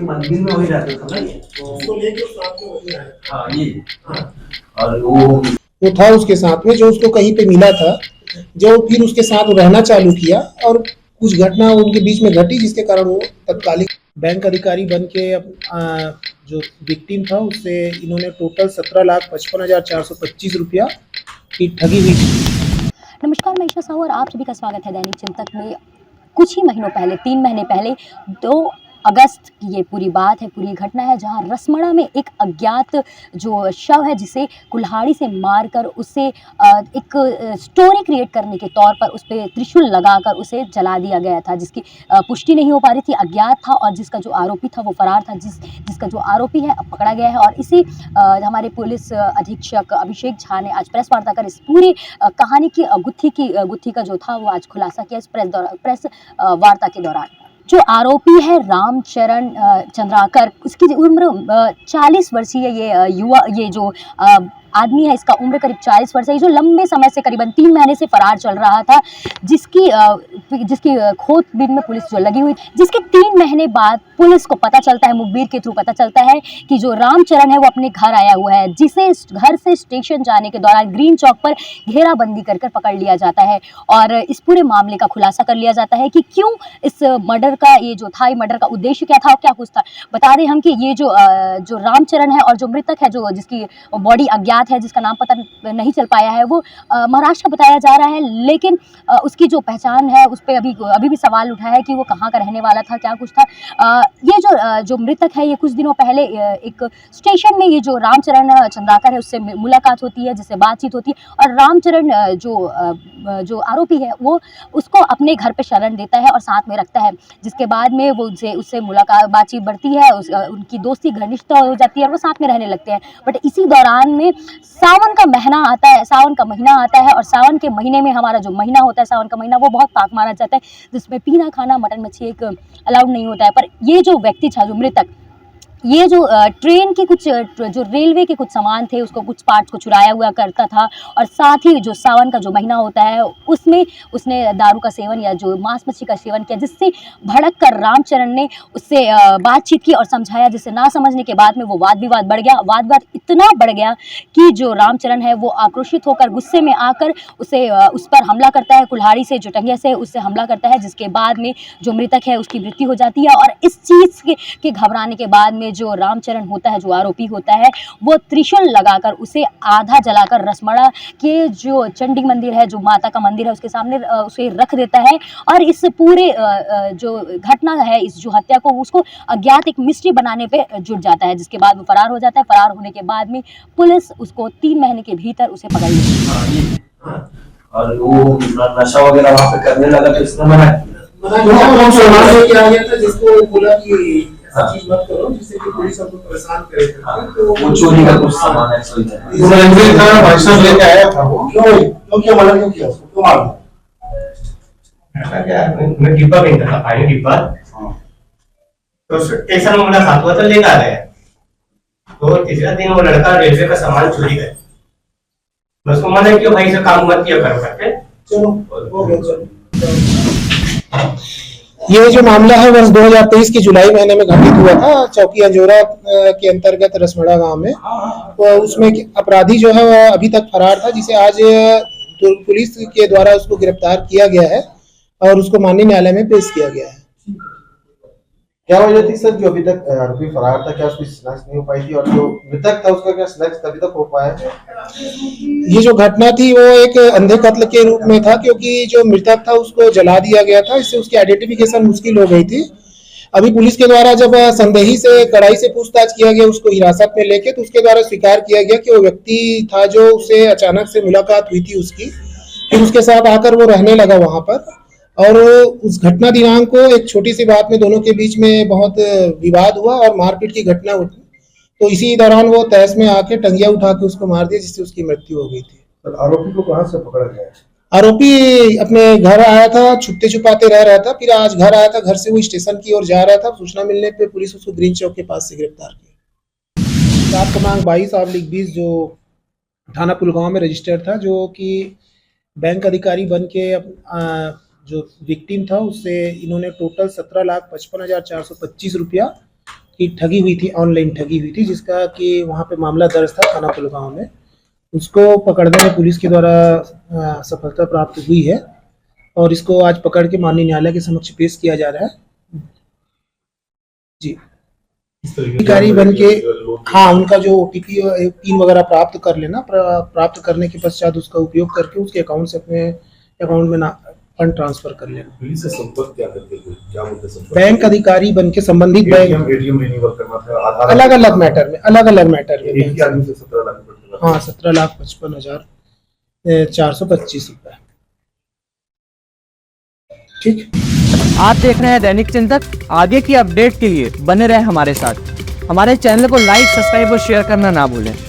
मंदिर में वही रहता था ना ये, तो उसको लेके साथ में वही आया। हाँ ये हाँ। और वो था उसके साथ में, जो उसको कहीं पे मिला था, जो फिर उसके साथ रहना चालू किया और कुछ घटना उनके बीच में घटी जिसके कारण वो तत्कालिक बैंक अधिकारी बन के जो विक्टिम था उससे इन्होंने टोटल 17,55,425 रुपया की ठगी हुई। नमस्कार, मैं ईशा साहू और आप सभी का स्वागत है दैनिक चिंतक में। कुछ ही महीनों पहले 3 महीने पहले 2 अगस्त की ये पूरी बात है, पूरी घटना है, जहां रसमड़ा में एक अज्ञात जो शव है जिसे कुल्हाड़ी से मारकर उसे एक स्टोरी क्रिएट करने के तौर पर उस पर त्रिशूल लगाकर उसे जला दिया गया था, जिसकी पुष्टि नहीं हो पा रही थी, अज्ञात था और जिसका जो आरोपी था वो फरार था, जिसका जो आरोपी है अब पकड़ा गया है। और इसी हमारे पुलिस अधीक्षक अभिषेक झा ने आज प्रेस वार्ता कर इस पूरी कहानी की गुत्थी का जो था वो आज खुलासा किया इस प्रेस वार्ता के दौरान। जो आरोपी है रामचरण चंद्राकर, उसकी उम्र 40 वर्षीय ये जो आदमी है, इसका उम्र करीब 40 वर्ष है, जो लंबे समय से करीबन 3 महीने से फरार चल रहा था, जिसकी खोजबीन में पुलिस जो लगी हुई, जिसके 3 महीने बाद पुलिस को पता चलता है, मुखबिर के थ्रू पता चलता है कि जो रामचरण है वो अपने घर आया हुआ है, जिसे घर से स्टेशन जाने के दौरान ग्रीन चौक पर घेराबंदी कर पकड़ लिया जाता है। और इस पूरे मामले का खुलासा कर लिया जाता है कि क्यों इस मर्डर का ये मर्डर का उद्देश्य क्या था और क्या कुछ था। बता दें हम कि ये जो रामचरण है और जो मृतक है, जो जिसकी बॉडी अज्ञात है, जिसका नाम पता नहीं चल पाया है, वो महाराष्ट्र का बताया जा रहा है, लेकिन उसकी जो पहचान है उस पर अभी भी सवाल उठा है कि वो कहाँ का रहने वाला था, क्या कुछ था। ये जो मृतक है, ये कुछ दिनों पहले एक स्टेशन में ये जो रामचरण चंद्राकर है उससे मुलाकात होती है, जिससे बातचीत होती है, और रामचरण जो आरोपी है वो उसको अपने घर पे शरण देता है और साथ में रखता है, जिसके बाद में वो उससे मुलाकात बातचीत बढ़ती है, उनकी दोस्ती घनिष्ठता हो जाती है और वो साथ में रहने लगते हैं। बट इसी दौरान में सावन का महीना आता है और सावन के महीने में हमारा जो महीना होता है, सावन का महीना, वो बहुत पाक माना जाता है, जिसमें पीना खाना मटन मच्छी एक अलाउड नहीं होता है। पर ये जो व्यक्ति था, जो मृतक, ये जो ट्रेन के कुछ जो रेलवे के कुछ सामान थे, उसको कुछ पार्ट्स को चुराया हुआ करता था, और साथ ही जो सावन का जो महीना होता है उसमें उसने दारू का सेवन या जो मांस मच्छी का सेवन किया, जिससे भड़क कर रामचरण ने उससे बातचीत की और समझाया, जिससे ना समझने के बाद में वो वाद विवाद बढ़ गया। वाद विवाद इतना बढ़ गया कि जो रामचरण है वो आक्रोशित होकर गुस्से में आकर उस पर हमला करता है, कुल्हाड़ी से, जुटंगिया से उससे हमला करता है, जिसके बाद में जो मृतक है उसकी मृत्यु हो जाती है। और इस चीज़ के घबराने के बाद में जो रामचरण होता है, जो आरोपी होता है, वो त्रिशूल लगाकर उसे आधा जलाकर रसमड़ा के जो चंडी मंदिर है, जो माता का मंदिर है, उसके सामने उसे रख देता है। और इस पूरे जो घटना है, इस जो हत्या को, उसको अज्ञात एक मिस्ट्री बनाने पे जुट जाता है, जिसके बाद वो फरार हो जाता है। फरार होने के बाद में पुलिस उसको 3 महीने के भीतर उसे पकड़ लेती है। और वो नशा वगैरह वहाँ पे करने लगा तो इसने मना किया था, जिसको बोला कि ऐसा चीज मत करो जिससे कि पुलिस हमको परेशान करे। तो वो चोरी का कुछ सामान है, सही है। लेके आया था वो, क्यों मना क्यों किया उसको, क्यों मार ऐसा क्या है, मैं डिब्बा नहीं था, पानी डिब्बा, तो स्टेशन में मुलाकात हुआ तो लेकर आ गया। तो तीसरा दिन वो लड़का रेलवे का सामान चोरी गया, मैं उसको मना किया, भाई से काम मत किया करो करके। चलो हो गया, चलो। ये जो मामला है वर्ष 2023 के जुलाई महीने में घटित हुआ था, चौकी अंजोरा के अंतर्गत रसमड़ा गांव में। तो उसमें अपराधी जो है वो अभी तक फरार था, जिसे आज पुलिस के द्वारा उसको गिरफ्तार किया गया है और उसको माननीय न्यायालय में पेश किया गया है। क्या वजह थी सर जो अभी तक आरोपी फरार था? क्या उसकी शिनाख्त नहीं हो पाई थी, और जो मृतक था उसका क्या शिनाख्त अभी तक हो पाया? ये जो घटना थी वो एक अंधे कत्ल के रूप में था, क्योंकि जो मृतक था उसको जला दिया गया था, इससे उसकी आइडेंटिफिकेशन मुश्किल हो गई थी। अभी पुलिस के द्वारा जब संदेही से कड़ाई से पूछताछ किया गया, उसको हिरासत में लेके, तो उसके द्वारा स्वीकार किया गया कि वो व्यक्ति था जो उससे अचानक से मुलाकात हुई थी उसकी, फिर उसके साथ आकर वो रहने लगा वहां पर। और उस घटना दिनांक को एक छोटी सी बात में दोनों के बीच में बहुत विवाद हुआ और मारपीट की घटना उठी। तो इसी दौरान वो तहस में आके टंगिया उठा के उसको मार दिया, जिससे उसकी मृत्यु हो गई थी। तो आरोपी को कहां से पकड़ा गया? आरोपी अपने घर आया था, छुपते छुपाते रह रहा था, फिर आज घर आया था, घर से वो स्टेशन की ओर जा रहा था। सूचना मिलने पे पुलिस उसको ग्रीन चौक के पास से गिरफ्तार किया। 7/22/20 जो थाना पुलगांव में रजिस्टर्ड था, जो कि बैंक अधिकारी बन के जो विक्टिम था उससे इन्होंने टोटल 17,55,425 रुपया की ठगी हुई थी, ऑनलाइन ठगी हुई थी, जिसका कि वहाँ पे मामला दर्ज था थाना कुलगांव में। उसको पकड़ने में पुलिस के द्वारा सफलता प्राप्त हुई है और इसको आज पकड़ के माननीय न्यायालय के समक्ष पेश किया जा रहा है। जी, अधिकारी बन के हाँ, उनका जो OTP पिन वगैरह प्राप्त कर लेना, प्राप्त करने के पश्चात उसका उपयोग करके उसके अकाउंट से अपने अकाउंट में फंड ट्रांसफर कर लेना। पुलिस से संपर्क क्या करते थे, क्या बोलते संपर्क? बैंक अधिकारी बन के संबंधित बैंक एटीएम रिन्यूअल करना था, आधार अलग अलग मैटर में एक ही आदमी से 17 लाख रुपए। हाँ, 17,55,425 रुपए। ठीक। आप देख रहे हैं दैनिक चिंतक। आगे की अपडेट के लिए बने रहे हमारे साथ। हमारे चैनल को लाइक, सब्सक्राइब और शेयर करना ना भूलें।